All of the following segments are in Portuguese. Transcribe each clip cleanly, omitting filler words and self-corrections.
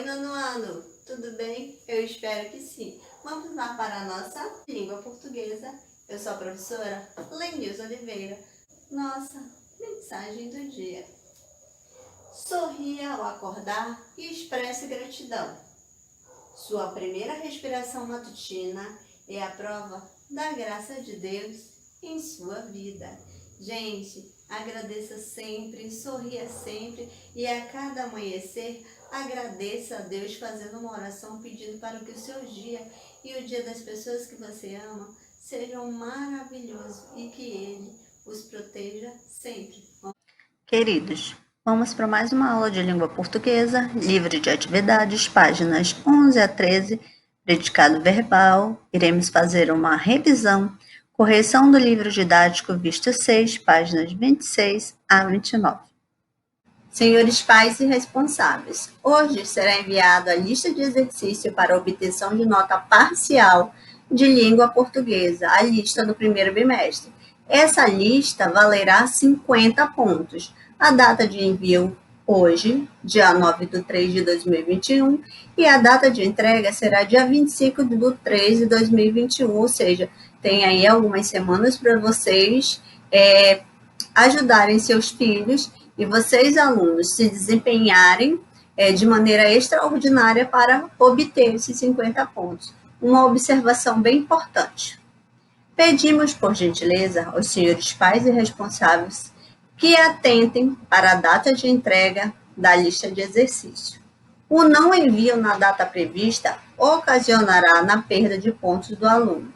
Oi, nono ano, tudo bem? Eu espero que sim. Vamos lá para a nossa língua portuguesa. Eu sou a professora Lenilza Oliveira. Nossa mensagem do dia. Sorria ao acordar e expresse gratidão. Sua primeira respiração matutina é a prova da graça de Deus em sua vida. Gente, agradeça sempre, sorria sempre e a cada amanhecer agradeça a Deus fazendo uma oração pedindo para que o seu dia e o dia das pessoas que você ama sejam maravilhosos e que Ele os proteja sempre. Queridos, vamos para mais uma aula de língua portuguesa, livro de atividades, páginas 11 a 13, predicado verbal. Iremos fazer uma revisão, correção do livro didático, visto 6, páginas 26 a 29. Senhores pais e responsáveis, hoje será enviada a lista de exercício para obtenção de nota parcial de língua portuguesa, a lista do primeiro bimestre. Essa lista valerá 50 pontos. A data de envio hoje, dia 9 de 3 de 2021, e a data de entrega será dia 25 de 3 de 2021, ou seja, tem aí algumas semanas para vocês ajudarem seus filhos e vocês, alunos, se desempenharem de maneira extraordinária para obter esses 50 pontos. Uma observação bem importante. Pedimos, por gentileza, aos senhores pais e responsáveis que atentem para a data de entrega da lista de exercício. O não envio na data prevista ocasionará na perda de pontos do aluno.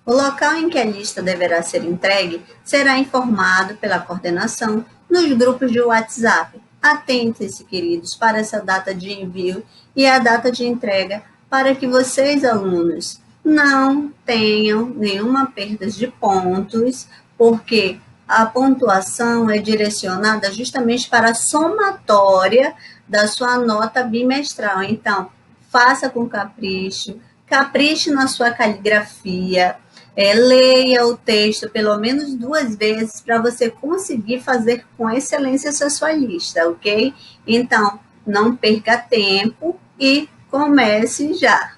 O local em que a lista deverá ser entregue será informado pela coordenação nos grupos de WhatsApp. Atentem-se, queridos, para essa data de envio e a data de entrega para que vocês, alunos, não tenham nenhuma perda de pontos, porque a pontuação é direcionada justamente para a somatória da sua nota bimestral. Então, faça com capricho, capriche na sua caligrafia, leia o texto pelo menos 2 vezes para você conseguir fazer com excelência essa sua lista, ok? Então, não perca tempo e comece já.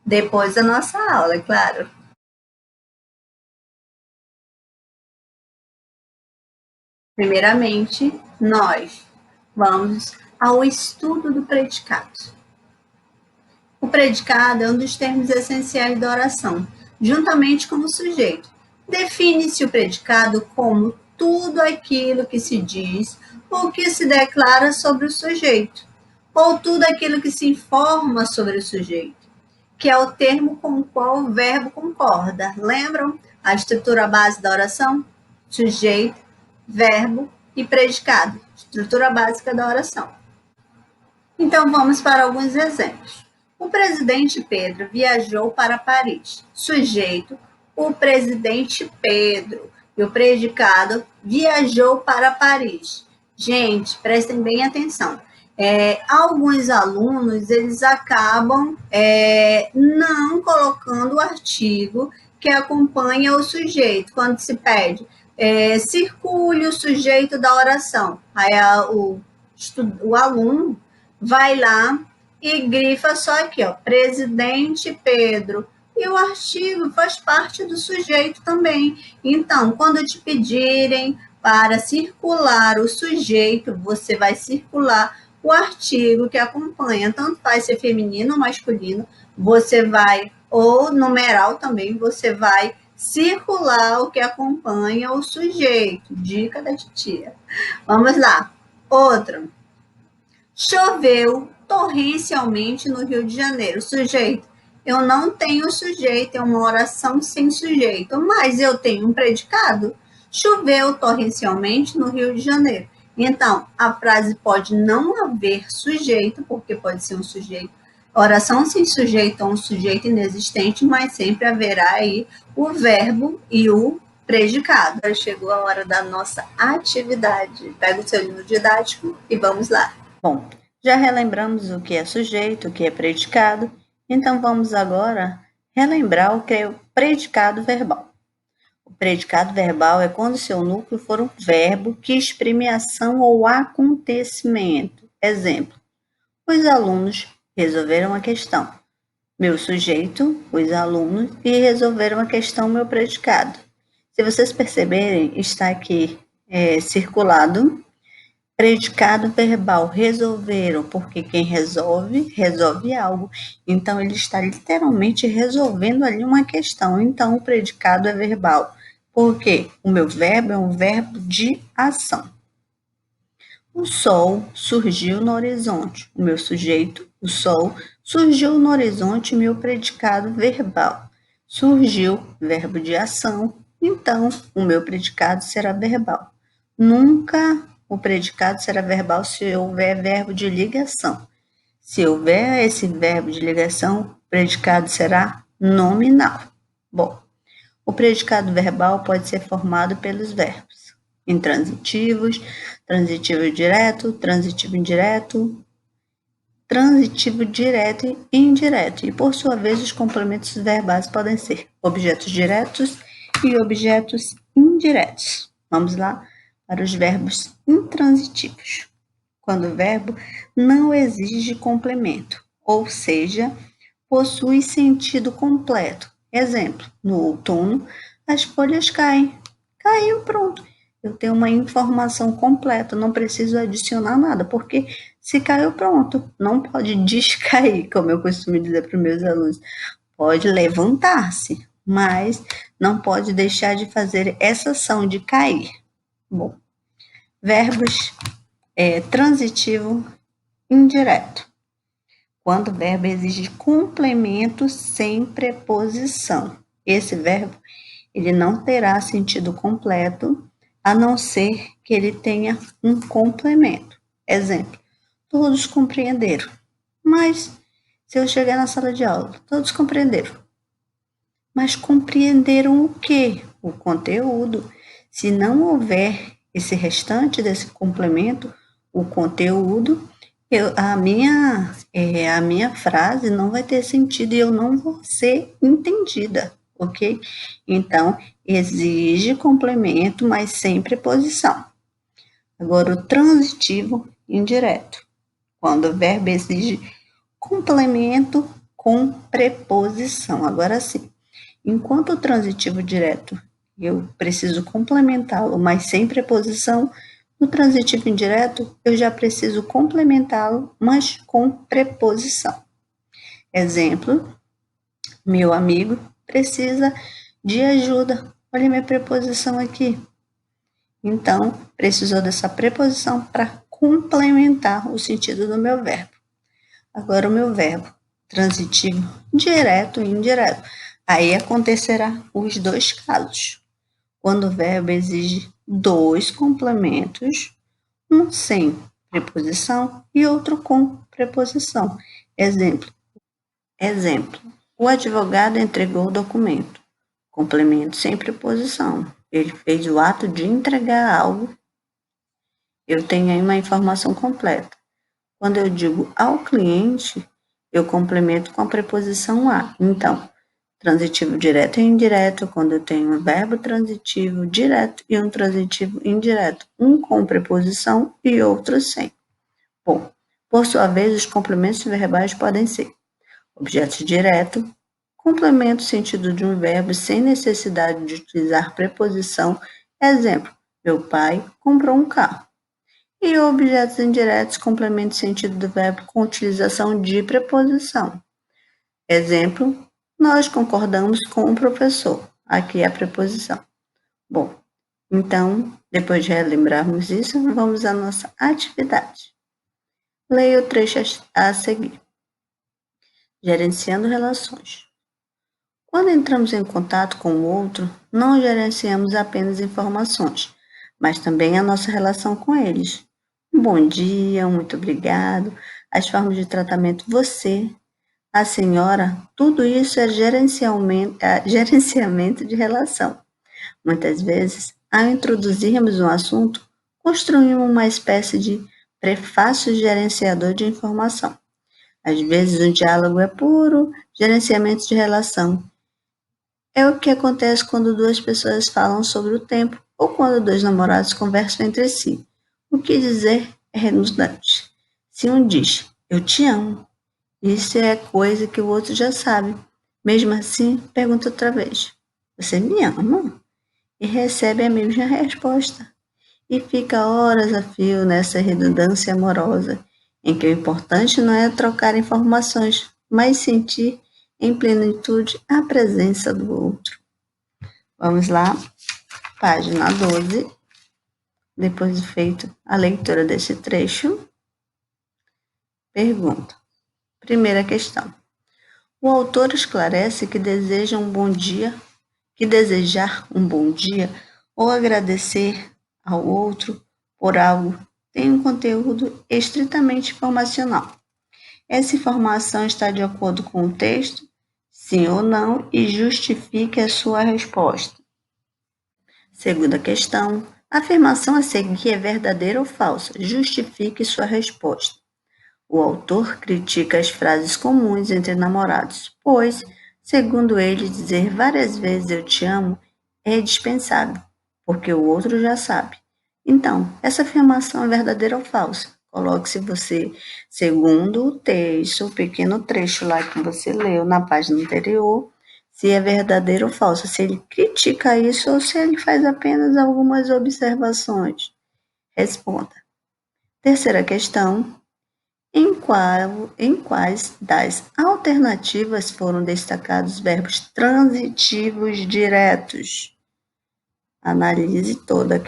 Depois da nossa aula, é claro. Primeiramente, nós vamos ao estudo do predicado. O predicado é um dos termos essenciais da oração, juntamente com o sujeito. Define-se o predicado como tudo aquilo que se diz ou que se declara sobre o sujeito, ou tudo aquilo que se informa sobre o sujeito, que é o termo com o qual o verbo concorda. Lembram a estrutura base da oração? Sujeito, verbo e predicado. Estrutura básica da oração. Então, vamos para alguns exemplos. O presidente Pedro viajou para Paris. Sujeito, o presidente Pedro. E o predicado, viajou para Paris. Gente, prestem bem atenção. Alguns alunos, eles acabam não colocando o artigo que acompanha o sujeito. Quando se pede, circule o sujeito da oração. Aí o aluno vai lá e grifa só aqui, ó, presidente Pedro. E o artigo faz parte do sujeito também. Então, quando te pedirem para circular o sujeito, você vai circular o artigo que acompanha, tanto faz ser feminino ou masculino, você vai, ou numeral também, você vai circular o que acompanha o sujeito. Dica da titia. Vamos lá. Outro. Choveu torrencialmente no Rio de Janeiro. Sujeito, eu não tenho sujeito, é uma oração sem sujeito, mas eu tenho um predicado. Choveu torrencialmente no Rio de Janeiro. Então, a frase pode não haver sujeito, porque pode ser um sujeito, oração sem sujeito ou um sujeito inexistente, mas sempre haverá aí o verbo e o predicado. Agora chegou a hora da nossa atividade. Pega o seu livro didático e vamos lá. Bom, já relembramos o que é sujeito, o que é predicado, então vamos agora relembrar o que é o predicado verbal. O predicado verbal é quando seu núcleo for um verbo que exprime ação ou acontecimento. Exemplo, Os alunos resolveram a questão. Meu sujeito, os alunos, e resolveram a questão, meu predicado. Se vocês perceberem, está aqui circulado, predicado verbal, resolveram, porque quem resolve, resolve algo. Então, ele está literalmente resolvendo ali uma questão. Então, o predicado é verbal. Por quê? O meu verbo é um verbo de ação. O sol surgiu no horizonte. O meu sujeito, o sol, surgiu no horizonte, meu predicado verbal. Surgiu, verbo de ação, então o meu predicado será verbal. Nunca o predicado será verbal se houver verbo de ligação. Se houver esse verbo de ligação, o predicado será nominal. Bom, o predicado verbal pode ser formado pelos verbos intransitivos, transitivo direto, transitivo indireto, transitivo direto e indireto. E, por sua vez, os complementos verbais podem ser objetos diretos e objetos indiretos. Vamos lá para os verbos intransitivos. Quando o verbo não exige complemento, ou seja, possui sentido completo. Exemplo, no outono, as folhas caem. Caiu, pronto. Eu tenho uma informação completa, não preciso adicionar nada, porque se caiu, pronto. Não pode descair, como eu costumo dizer para os meus alunos. Pode levantar-se, mas não pode deixar de fazer essa ação de cair. Bom, verbos transitivo indireto. Quando o verbo exige complemento sem preposição. Esse verbo ele não terá sentido completo, a não ser que ele tenha um complemento. Exemplo, todos compreenderam. Mas, se eu chegar na sala de aula, todos compreenderam. Mas compreenderam o quê? O conteúdo. Se não houver esse restante desse complemento, o conteúdo, a minha frase não vai ter sentido e eu não vou ser entendida, ok? Então, exige complemento, mas sem preposição. Agora, o transitivo indireto. Quando o verbo exige complemento com preposição. Agora sim, enquanto o transitivo direto eu preciso complementá-lo, mas sem preposição, no transitivo indireto eu já preciso complementá-lo, mas com preposição. Exemplo, meu amigo precisa de ajuda. Olha minha preposição aqui. Então, precisou dessa preposição para complementar o sentido do meu verbo. Agora, o meu verbo transitivo direto e indireto. Aí acontecerá os dois casos. Quando o verbo exige dois complementos, um sem preposição e outro com preposição. Exemplo. O advogado entregou o documento. Complemento sem preposição. Ele fez o ato de entregar algo. Eu tenho aí uma informação completa. Quando eu digo ao cliente, eu complemento com a preposição a. Então, transitivo direto e indireto, quando eu tenho um verbo transitivo direto e um transitivo indireto, um com preposição e outro sem. Bom, por sua vez, os complementos verbais podem ser objeto direto, complemento o sentido de um verbo sem necessidade de utilizar preposição. Exemplo, meu pai comprou um carro. E objetos indiretos complementam o sentido do verbo com utilização de preposição. Exemplo, nós concordamos com o professor. Aqui é a preposição. Bom, então, depois de relembrarmos isso, vamos à nossa atividade. Leia o trecho a seguir. Gerenciando relações. Quando entramos em contato com o outro, não gerenciamos apenas informações, mas também a nossa relação com eles. Um bom dia, um muito obrigado, as formas de tratamento você, a senhora, tudo isso é gerenciamento de relação. Muitas vezes, ao introduzirmos um assunto, construímos uma espécie de prefácio gerenciador de informação. Às vezes, o diálogo é puro gerenciamento de relação. É o que acontece quando duas pessoas falam sobre o tempo ou quando dois namorados conversam entre si. O que dizer é redundante. Se um diz, eu te amo. Isso é coisa que o outro já sabe. Mesmo assim, pergunta outra vez: você me ama? E recebe a mesma resposta. E fica horas a fio nessa redundância amorosa, em que o importante não é trocar informações, mas sentir em plenitude a presença do outro. Vamos lá, página 12. Depois de feito a leitura desse trecho, pergunta. Primeira questão. O autor esclarece que desejar um bom dia ou agradecer ao outro por algo tem um conteúdo estritamente informacional. Essa informação está de acordo com o texto, sim ou não, e justifique a sua resposta. Segunda questão. A afirmação a seguir é verdadeira ou falsa? Justifique sua resposta. O autor critica as frases comuns entre namorados, pois, segundo ele, dizer várias vezes eu te amo é dispensável, porque o outro já sabe. Então, essa afirmação é verdadeira ou falsa? Coloque-se você, segundo o texto, o pequeno trecho lá que você leu na página anterior, se é verdadeiro ou falso, se ele critica isso ou se ele faz apenas algumas observações. Responda. Terceira questão. Em quais das alternativas foram destacados verbos transitivos diretos? Analise todas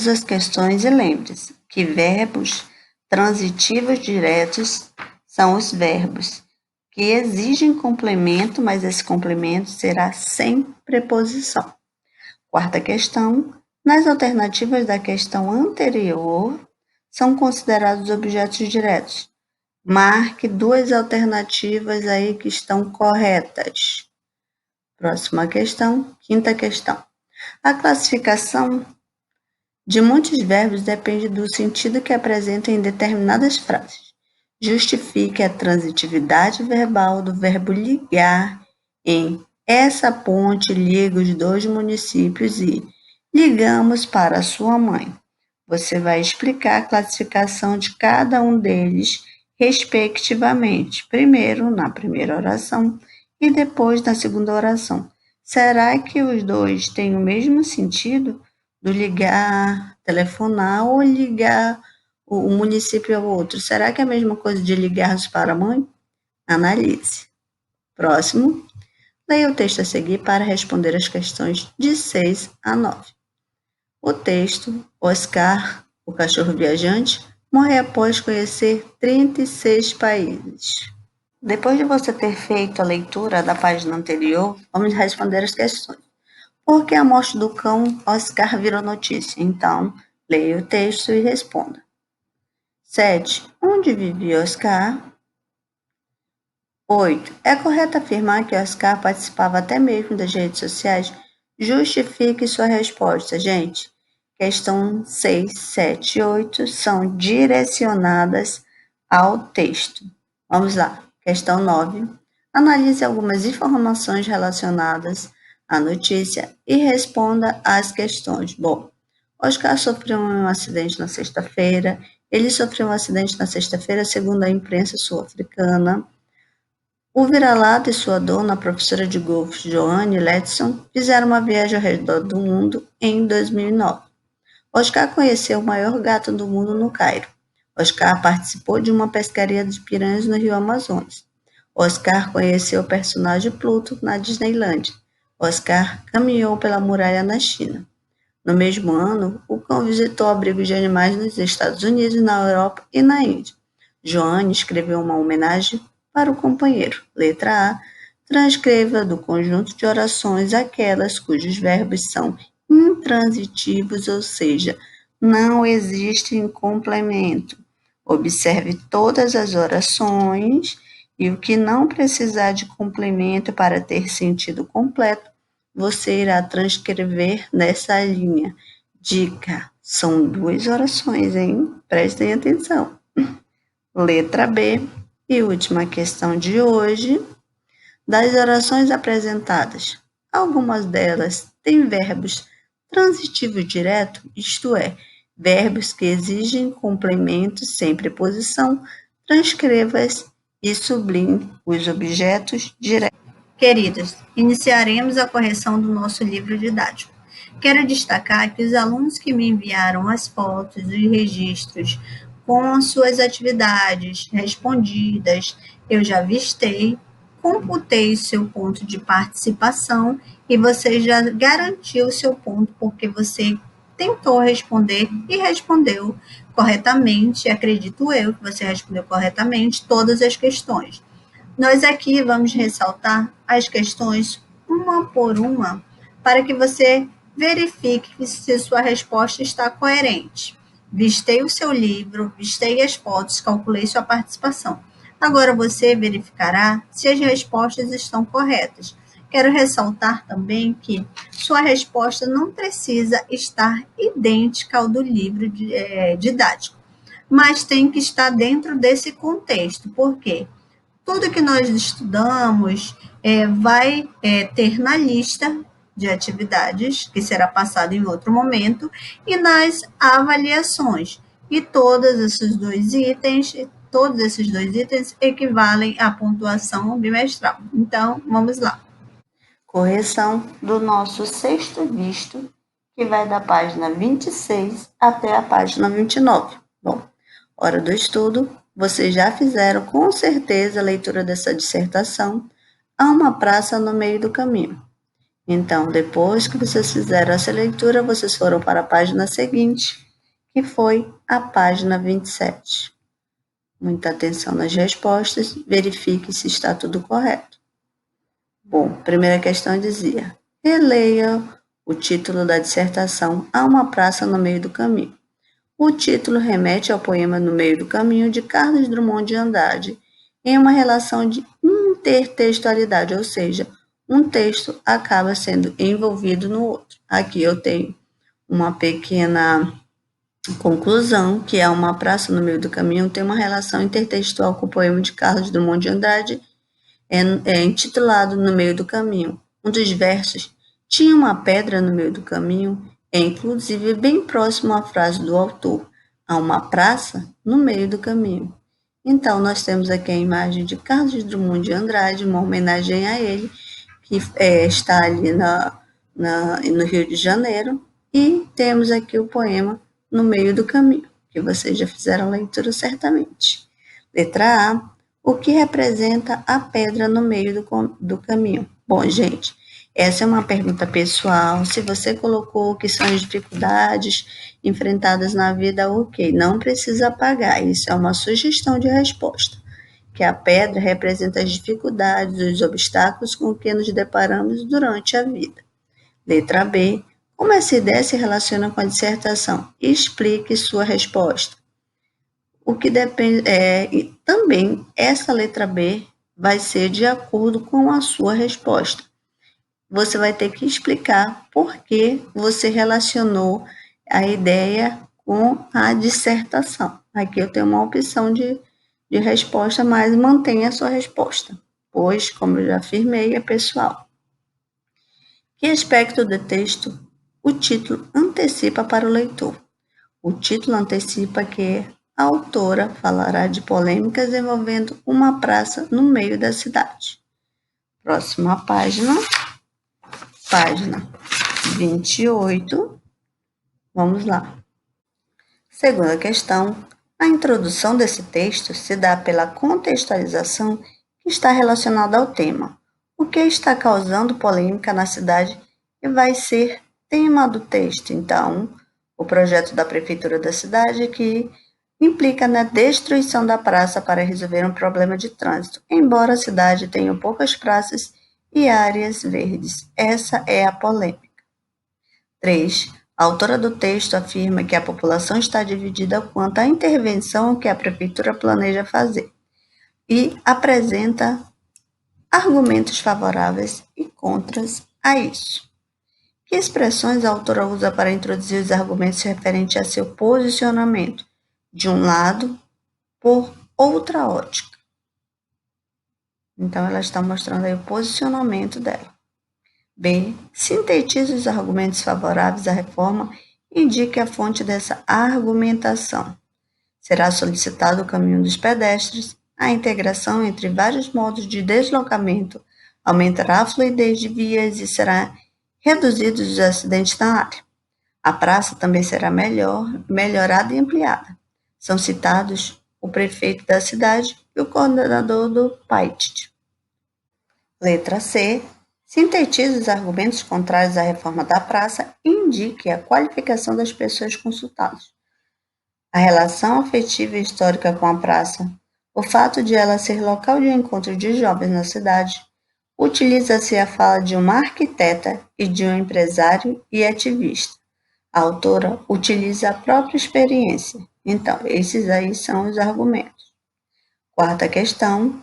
as questões e lembre-se que verbos transitivos diretos são os verbos que exigem complemento, mas esse complemento será sem preposição. Quarta questão. Nas alternativas da questão anterior, são considerados objetos diretos. Marque 2 alternativas aí que estão corretas. Próxima questão, quinta questão. A classificação de muitos verbos depende do sentido que apresentam em determinadas frases. Justifique a transitividade verbal do verbo ligar em essa ponte liga os 2 municípios e ligamos para sua mãe. Você vai explicar a classificação de cada um deles, respectivamente, primeiro na primeira oração e depois na segunda oração. Será que os 2 têm o mesmo sentido do ligar, telefonar ou ligar o município ao outro? Será que é a mesma coisa de ligarmos para a mãe? Analise. Próximo. Leia o texto a seguir para responder as questões de 6 a 9. O texto, Oscar, o cachorro viajante, morre após conhecer 36 países. Depois de você ter feito a leitura da página anterior, vamos responder as questões. Por que a morte do cão Oscar virou notícia? Então, leia o texto e responda. 7. Onde vivia Oscar? 8. É correto afirmar que Oscar participava até mesmo das redes sociais? Justifique sua resposta, gente. Questão 6, 7 e 8 são direcionadas ao texto. Vamos lá. Questão 9. Analise algumas informações relacionadas à notícia e responda às questões. Bom, Oscar sofreu um acidente na sexta-feira. Ele sofreu um acidente na sexta-feira, segundo a imprensa sul-africana. O vira-lata e sua dona, a professora de golfe Joanne Letson, fizeram uma viagem ao redor do mundo em 2009. Oscar conheceu o maior gato do mundo no Cairo. Oscar participou de uma pescaria de piranhas no rio Amazonas. Oscar conheceu o personagem Pluto na Disneyland. Oscar caminhou pela muralha na China. No mesmo ano, o cão visitou abrigos de animais nos Estados Unidos, na Europa e na Índia. Joanne escreveu uma homenagem para o companheiro. Letra A. Transcreva do conjunto de orações aquelas cujos verbos são intransitivos, ou seja, não existem complemento. Observe todas as orações e o que não precisar de complemento para ter sentido completo, você irá transcrever nessa linha. Dica: são 2 orações, hein? Prestem atenção. Letra B. E última questão de hoje. Das orações apresentadas, algumas delas têm verbos transitivos direto, isto é, verbos que exigem complemento sem preposição, transcreva-as e sublinhe os objetos diretos. Queridos, iniciaremos a correção do nosso livro didático. Quero destacar que os alunos que me enviaram as fotos e registros com suas atividades respondidas, eu já avistei, computei o seu ponto de participação e você já garantiu o seu ponto porque você tentou responder e respondeu corretamente. Acredito eu que você respondeu corretamente todas as questões. Nós aqui vamos ressaltar as questões uma por uma para que você verifique se sua resposta está coerente. Vistei o seu livro, vistei as fotos, calculei sua participação. Agora você verificará se as respostas estão corretas. Quero ressaltar também que sua resposta não precisa estar idêntica ao do livro didático, mas tem que estar dentro desse contexto. Por quê? Tudo que nós estudamos vai ter na lista de atividades, que será passada em outro momento, e nas avaliações. E todos esses dois itens equivalem à pontuação bimestral. Então, vamos lá. Correção do nosso sexto visto, que vai da página 26 até a página 29. Bom, hora do estudo. Vocês já fizeram com certeza a leitura dessa dissertação a uma praça no meio do caminho. Então, depois que vocês fizeram essa leitura, vocês foram para a página seguinte, que foi a página 27. Muita atenção nas respostas, verifique se está tudo correto. Bom, primeira questão dizia: releia o título da dissertação a uma praça no meio do caminho. O título remete ao poema No Meio do Caminho, de Carlos Drummond de Andrade, em uma relação de intertextualidade, ou seja, um texto acaba sendo envolvido no outro. Aqui eu tenho uma pequena conclusão, que é uma praça no meio do caminho, tem uma relação intertextual com o poema de Carlos Drummond de Andrade, intitulado No Meio do Caminho. Um dos versos: tinha uma pedra no meio do caminho, é inclusive bem próximo à frase do autor: há uma praça no meio do caminho. Então, nós temos aqui a imagem de Carlos Drummond de Andrade, uma homenagem a ele, que está ali no Rio de Janeiro, e temos aqui o poema No Meio do Caminho, que vocês já fizeram a leitura certamente. Letra A: o que representa a pedra no meio do caminho? Bom, gente, essa é uma pergunta pessoal. Se você colocou o que são as dificuldades enfrentadas na vida, ok, não precisa apagar. Isso é uma sugestão de resposta, que a pedra representa as dificuldades, os obstáculos com que nos deparamos durante a vida. Letra B: como essa ideia se relaciona com a dissertação? Explique sua resposta. O que depende e também essa letra B vai ser de acordo com a sua resposta. Você vai ter que explicar por que você relacionou a ideia com a dissertação. Aqui eu tenho uma opção de resposta, mas mantenha a sua resposta, pois, como eu já afirmei, é pessoal. Que aspecto do texto o título antecipa para o leitor? O título antecipa que a autora falará de polêmicas envolvendo uma praça no meio da cidade. Próxima página. Página 28. Vamos lá. Segunda questão. A introdução desse texto se dá pela contextualização que está relacionada ao tema. O que está causando polêmica na cidade e vai ser tema do texto. Então, o projeto da prefeitura da cidade que implica na destruição da praça para resolver um problema de trânsito, embora a cidade tenha poucas praças e áreas verdes. Essa é a polêmica. 3. A autora do texto afirma que a população está dividida quanto à intervenção que a prefeitura planeja fazer e apresenta argumentos favoráveis e contras a isso. Que expressões a autora usa para introduzir os argumentos referentes a seu posicionamento, de um lado, por outra ótica? Então, ela está mostrando aí o posicionamento dela. B. Sintetiza os argumentos favoráveis à reforma Indique a fonte dessa argumentação. Será solicitado o caminho dos pedestres, a integração entre vários modos de deslocamento aumentará a fluidez de vias e será reduzido os acidentes na área. A praça também será melhorada e ampliada. São citados o prefeito da cidade e o coordenador do PAIT. Letra C. Sintetize os argumentos contrários à reforma da praça e indique a qualificação das pessoas consultadas. A relação afetiva e histórica com a praça, o fato de ela ser local de encontro de jovens na cidade, utiliza-se a fala de uma arquiteta e de um empresário e ativista. A autora utiliza a própria experiência. Então, esses aí são os argumentos. Quarta questão.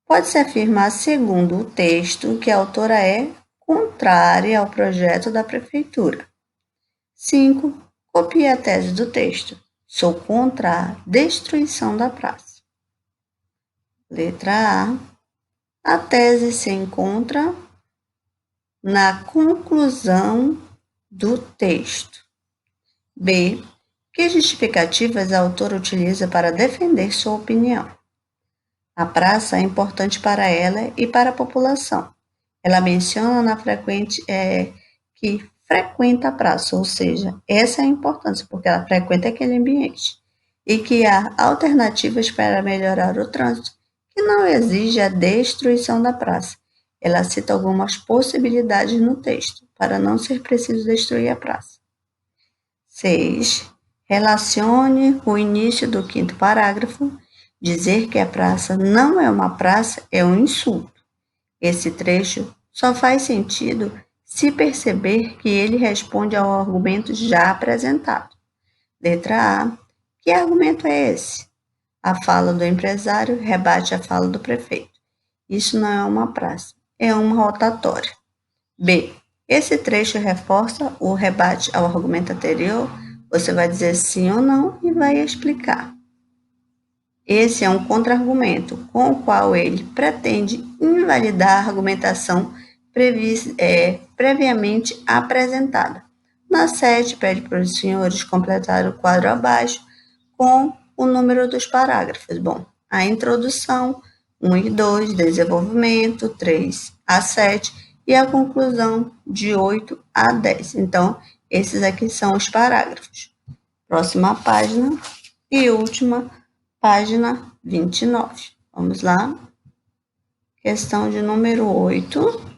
Pode-se afirmar, segundo o texto, que a autora é contrária ao projeto da prefeitura. 5. Copie a tese do texto. Sou contra a destruição da praça. Letra A. A tese se encontra na conclusão do texto. B. Que justificativas a autora utiliza para defender sua opinião? A praça é importante para ela e para a população. Ela menciona que frequenta a praça, ou seja, essa é a importância, porque ela frequenta aquele ambiente. E que há alternativas para melhorar o trânsito, que não exige a destruição da praça. Ela cita algumas possibilidades no texto, para não ser preciso destruir a praça. 6. Relacione o início do 5º parágrafo. Dizer que a praça não é uma praça é um insulto. Esse trecho só faz sentido se perceber que ele responde ao argumento já apresentado. Letra A. Que argumento é esse? A fala do empresário rebate a fala do prefeito. Isso não é uma praça, é uma rotatória. B. Esse trecho reforça o rebate ao argumento anterior. Você vai dizer sim ou não e vai explicar. Esse é um contra-argumento, com o qual ele pretende invalidar a argumentação previamente apresentada. Na 7, pede para os senhores completar o quadro abaixo com o número dos parágrafos. Bom, a introdução, 1 e 2, desenvolvimento, 3 a 7 e a conclusão, de 8 a 10. Então, esses aqui são os parágrafos. Próxima página e última página 29. Vamos lá. Questão de número 8.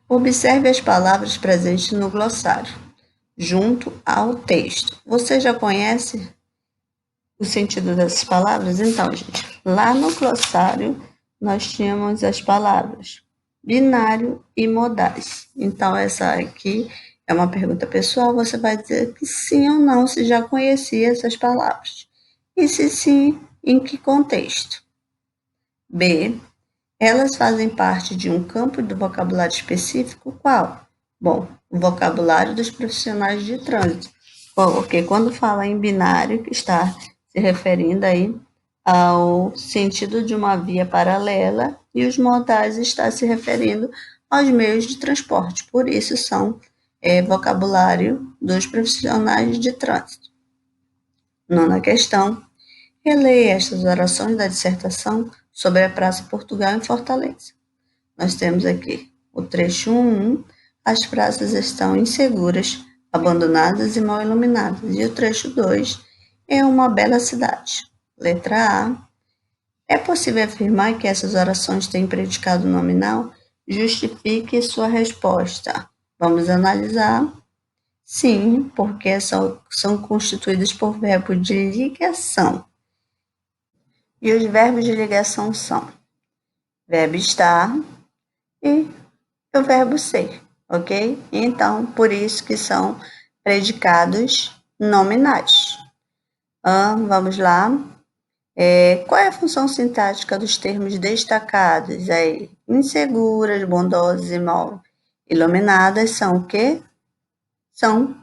Observe as palavras presentes no glossário, junto ao texto. Você já conhece o sentido dessas palavras? Então, gente, lá no glossário nós tínhamos as palavras binário e modais. Então, essa aqui é uma pergunta pessoal, você vai dizer que sim ou não, se já conhecia essas palavras. E se sim, em que contexto? B. Elas fazem parte de um campo do vocabulário específico, qual? Bom, o vocabulário dos profissionais de trânsito. Porque quando fala em binário, está se referindo aí ao sentido de uma via paralela, e os modais está se referindo aos meios de transporte. Por isso, são vocabulário dos profissionais de trânsito. 9ª questão. Releia estas orações da dissertação sobre a Praça Portugal em Fortaleza. Nós temos aqui o trecho 1, as praças estão inseguras, abandonadas e mal iluminadas. E o trecho 2, é uma bela cidade. Letra A. É possível afirmar que essas orações têm predicado nominal? Justifique sua resposta. Vamos analisar. Sim, porque são constituídas por verbo de ligação. E os verbos de ligação são verbo estar e o verbo ser, ok? Então, por isso que são predicados nominais. Vamos lá. Qual é a função sintática dos termos destacados? Aí, inseguras, bondosas e mal iluminadas são o quê? São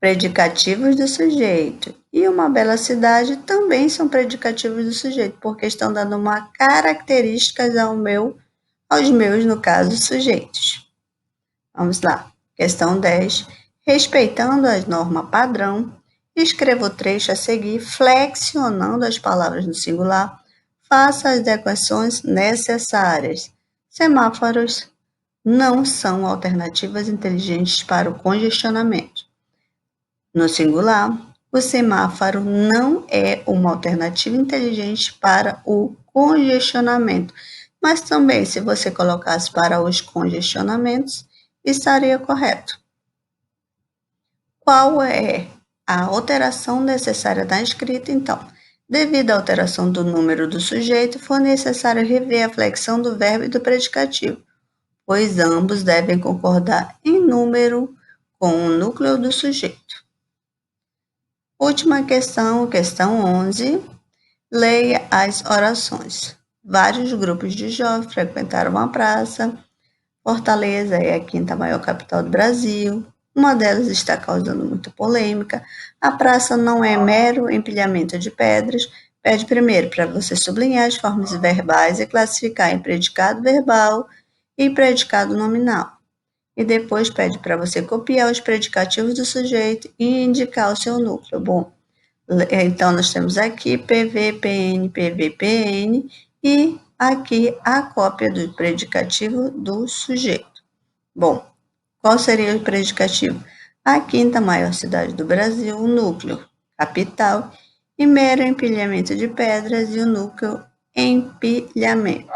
predicativos do sujeito. E uma bela cidade também são predicativos do sujeito, porque estão dando uma características aos meus, no caso, sujeitos. Vamos lá. Questão 10. Respeitando a norma padrão, escreva o trecho a seguir, flexionando as palavras no singular. Faça as adequações necessárias. Semáforos não são alternativas inteligentes para o congestionamento. No singular, o semáforo não é uma alternativa inteligente para o congestionamento, mas também, se você colocasse para os congestionamentos, estaria correto. Qual é a alteração necessária da escrita? Então, devido à alteração do número do sujeito, foi necessário rever a flexão do verbo e do predicativo, pois ambos devem concordar em número com o núcleo do sujeito. Última questão, questão 11. Leia as orações. Vários grupos de jovens frequentaram uma praça. Fortaleza é a quinta maior capital do Brasil. Uma delas está causando muita polêmica. A praça não é mero empilhamento de pedras. Pede primeiro para você sublinhar as formas verbais e classificar em predicado verbal e predicado nominal. E depois pede para você copiar os predicativos do sujeito e indicar o seu núcleo. Bom, então nós temos aqui PV, PN, PV, PN e aqui a cópia do predicativo do sujeito. Bom, qual seria o predicativo? A quinta maior cidade do Brasil, o núcleo, capital, e mero empilhamento de pedras e o núcleo empilhamento.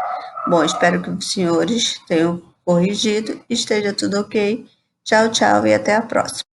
Bom, espero que os senhores tenham corrigido, esteja tudo ok. Tchau, tchau e até a próxima.